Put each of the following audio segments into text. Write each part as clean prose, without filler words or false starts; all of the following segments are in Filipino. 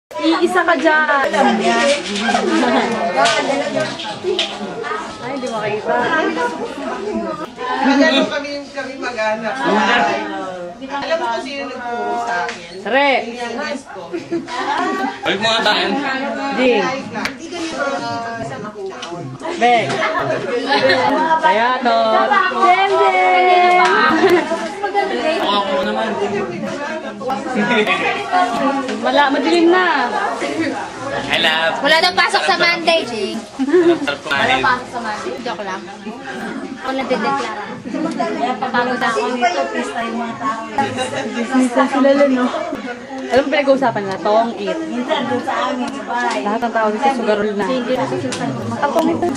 Iisa ka dyan. Ay, hindi makita. Nagano kami mag-anak. Alam mo kung sino nagturo sa akin? Tare. Balik mo nga tayo. Ding. Bek. Sayator. Ding. Ako naman. Madilim na. I love. Wala daw pasok sa Monday, Jing. Sarap kumain. Pasok sa Monday. Joke lang. Ako nagdedeklara. Papagod ako nito. Please tayo mga tao. Business na sila lang, no? Alam mo pinag-uusapan nila? Tong eat. Minsan doon sa amin, bye. Lahat ng tao dito sugarol na. Makatong ito.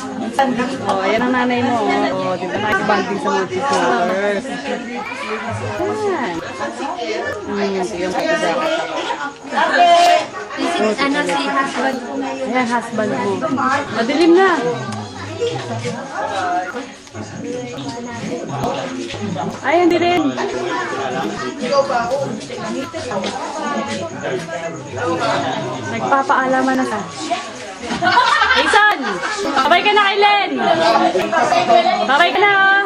Oh, ayan ang nanay mo. Oh, di ba nakikibanding sa mga sisters? Ayan. Sige, magkakasya. Ano si husband ko ngayon? Ayan, husband mo. Madilim na. Ay, hindi rin. Nagpapaalaman na ka. Jason! Babay ka na kay Len! Babay ka na, oh!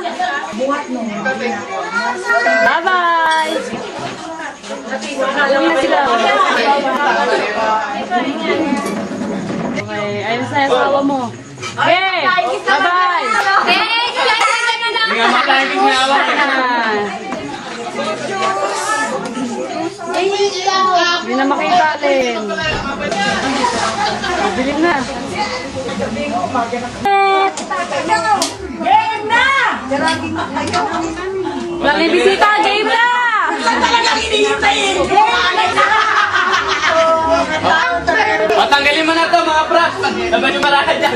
Bye-bye! Uwi na sila. Okay, ayun sa asawa mo. Okay! Bye-bye! Hey! Kailangan na lang! Hindi nga matalagin na ako. Hindi na makita, Len. Bilim na. Game na! Walang may bisita, game na! Patanggalin mo na to mga prak. Laban yung maraka dyan.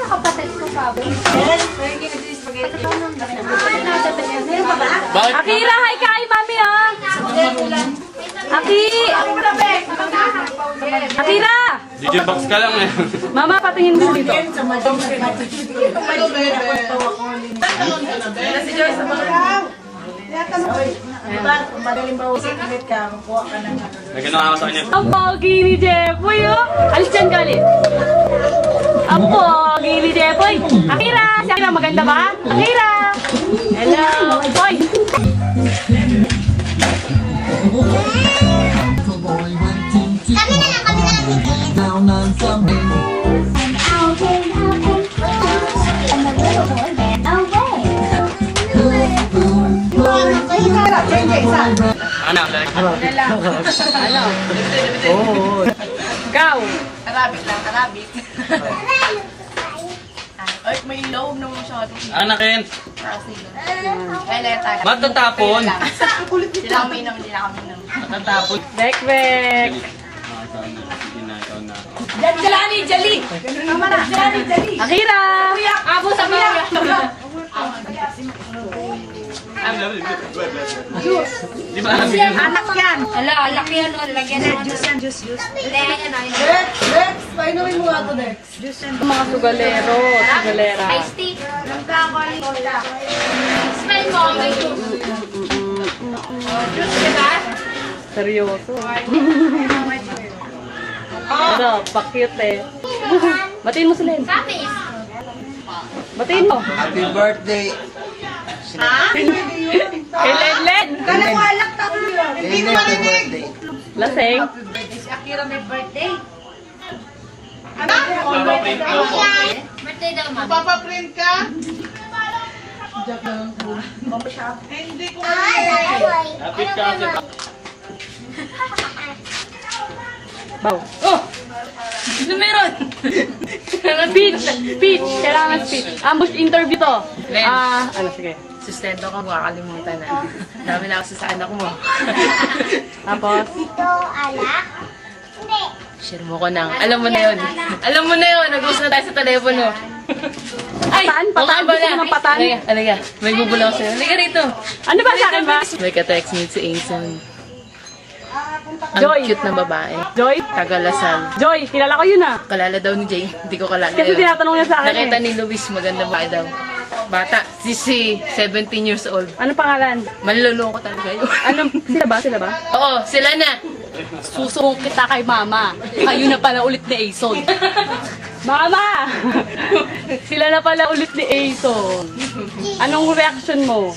Kapatid ko pa. Bakit? Akira, hi kay mami, oh! Aki! Akira! DJ box ka lang eh. Mama, patingin mo dito. Nagano ako sa kanya. Ang pogi ni Jeffoy, oh! Alis dyan galit. Ang pogi ni Jeffoy. Akira! Si Akira, maganda ba? Akira! Hello! Boy! Ano? Go! Arabic lang, Arabic. Ay, may loob na masyado. Anakin. Eleta. Matatapon. Sila kami inom, sila kami inom. Matatapon. Bek, bek! Sige na, ikaw na. Jalani, Jali! Jalani, Jali! Akira! Abo sa mga! Di ba alam yun? Anak yan! Hala, alak yan. Lagyan na. Juice yan, juice. Dex, painumin mo ato, Dex. Mga sugalero, sugalera. Ice tea. Smell mo, may juice. Juice, diba? Seryoso. Ano, pa-cute eh. Batiin mo si Len. Kapis. Batiin mo. Happy birthday! Kay Len Len. Hindi mo happy birthday! Laseng. Si Akira may birthday. Papaprint ko po. Birthday daw, ma'am. Papaprint ka? Hindi ko Lapit ka kasi. Bow. Oh! Ano meron? Speech! Speech! Kailangan speech. Ambush interview to. Ano, sige. Sustento ko, makakalimutan na. Dami na ako sa anak mo. Tapos, Share mo ko nang. Alam mo na yun. Alam mo na yun. Nag-usap na tayo sa telepono. Pataan? Pataan? mukha ba Gusto ko ng pataan? Alaga. May bubulaw sa'yo. Alaga rito. Ano ba sa akin ba? May ka-text me si Aison. Ang Joy. cute na babae. Joy? Tagalasal. Joy, kilala ko yun ah. Kalala daw ni Jay. Hindi ko kalala Kasi yun. tinatanong niya sa akin Nakita eh. ni Luis, maganda ba daw. Bata, si 17 years old. Ano pangalan? Manloloko talaga yun. Ano? Sila ba? Sila ba? Oo, sila na. Susuong kita kay mama. Kayo na pala ulit ni Ason. Mama! Sila na pala ulit ni Ason. Anong reaction mo?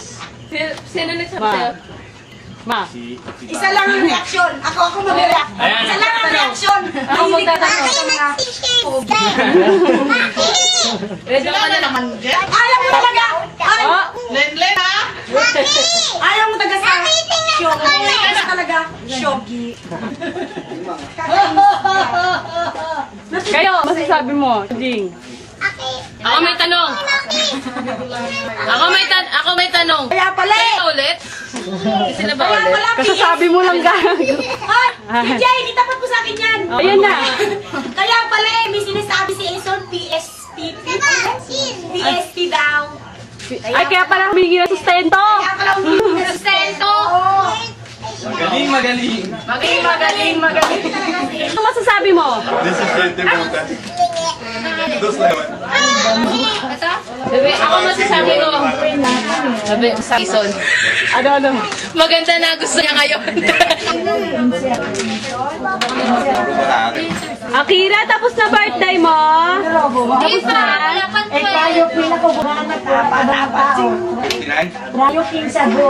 Sino nagsabi Ma. sa'yo? Ma. Isa lang ang reaksyon. Ako mag-react. Ayan. Isa lang ang reaksyon. Ako magtatanong. Ready ka na naman. Ayaw mo talaga. Ay, Oh, Lenlen ha? ayaw mo talaga sa shogi. Ayaw talaga shogi. kayo, masasabi mo, Jing. Ako may tanong. Ako may tanong. Kaya pala eh. Sila ulit? Sila ba Kaya ulit? pala. Kasasabi mo lang gano'n. Ay, DJ, hindi tapat mo sa akin yan. Ayun na. Kaya pala eh, may sinasabi si Ason, PSP. PSP daw. Ay, kaya pala humingi ng sustento. Kaya pala umiinom na sustento. Magaling. Ano masasabi mo? This is sentimental. Dos lemon. Sabi, ako masasabi ko. Sabi, sa season. Ano? Maganda na gusto niya ngayon. Akira, tapos na birthday mo? Tapos na? Eh, tayo pinakabuhanap ko pa ng tao. Rayo Kinsabo.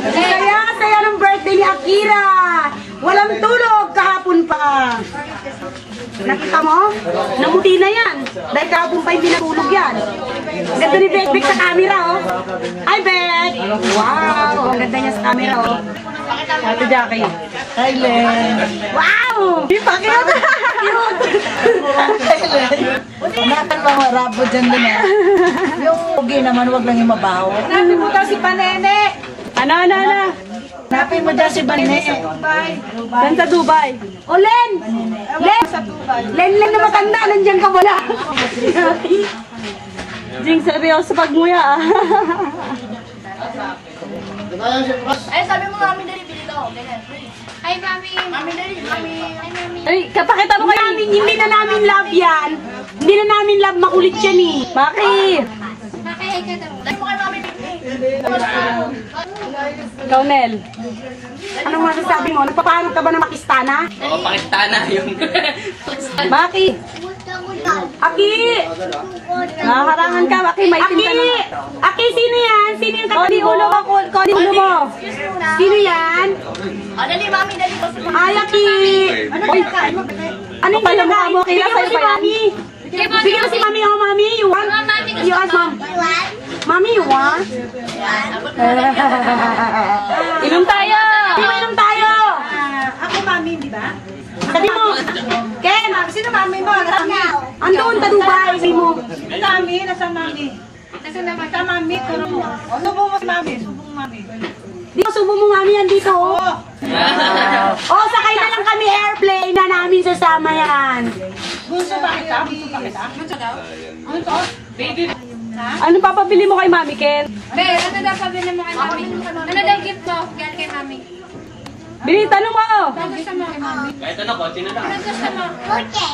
Kaya saya ng birthday ni Akira. Walang tulog kahapon pa. Nakita mo? Namuti na yan. Dahil kahapon pa hindi natulog yan. Ganda ni Bek sa camera, oh. Hi, Bek! Wow! Ang ganda niya sa camera, oh. Ate Jackie. Hi, Len! Wow! Cute! Nakan mga rabo dyan din eh. Yung ugi naman, wag lang yung mabaho. Hanapin mo daw si Panene. Ano? Hanapin mo dyan si Banine. Saan sa Dubai? O, Len! Len! Len na matanda, nandiyan ka wala. Jing, seryoso pagmuya ah. Ay, sabi mo mami, dali, bili to. Hi, mami. Mami, dali, mami. Hi, mami. Ay, kapakita mo kayo. Hindi na namin love yan. Hindi na namin love, makulit yan eh. Bakit? Hi, ka daw. Dali mo kay mami, Ikaw, Nel. Anong masasabi mo? Nagpapahanap ka ba ng makistana? Oo, Pakistana yung... Bakit? Aki! Nakakarangan ka. Bakit? May Aki! tinta na. Aki, sino yan? Sino yung Kodi katabi mo? ulo ka, kodi ulo mo. Sino yan? O, dali, mami, dali. Ay, Aki! Uy, Ano yung Kapal ang mukha ginagawa? mo, Kira, Bigyan mo sa'yo si ba yan? Mami. Bigyan mo si Mami. Oh, Mami, you want? You ask Mom. Mami, you want? Inom tayo. Inom tayo! Ako, Mami, di ba? Sabi mo, Ken, sino Mami mo? Andun, sa Dubai. Sabi mo. Mami, nasa Mami. Nasa Mami, turo mo. Subo mo si Mami. Subong Mami. Di ko subo mo Mami yan dito. Oh, sakay na lang kami airplane na namin sasama yan. Gusto ba kita? Ano papabili mo kay Mami, Ken? Be, ano daw pabili mo kay mami? Ano daw gift mo? Galing kay mami. Bili, tanong mo. Ano gusto mo kay mami? Kahit ano, kotse na lang. Ano gusto mo? Kotse.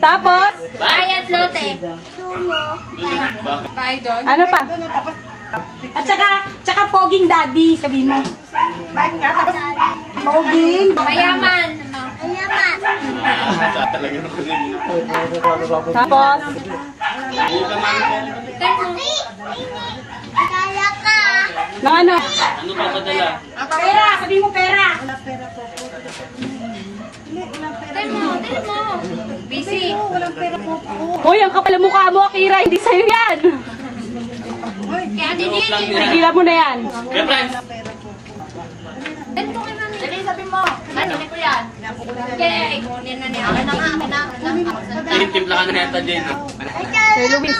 Tapos, Bayat lote. Bye, dog. ano pa? At saka poging daddy, sabi mo. Poging. Mayaman. Tapos, ng ano? Ano pa padala? Pera, sabi mo pera. Tay mo. Busy. Hoy, ang kapal ang mukha mo, Akira. Hindi sa'yo yan. Kaya dinili. Tigilan mo na yan. Kaya friends, Dali ko kay mami. Dali, sabi mo. Dali ko yan. Kaya, ikunin na niya. Akin na nga. timpla ka na yata din. Kay Luis.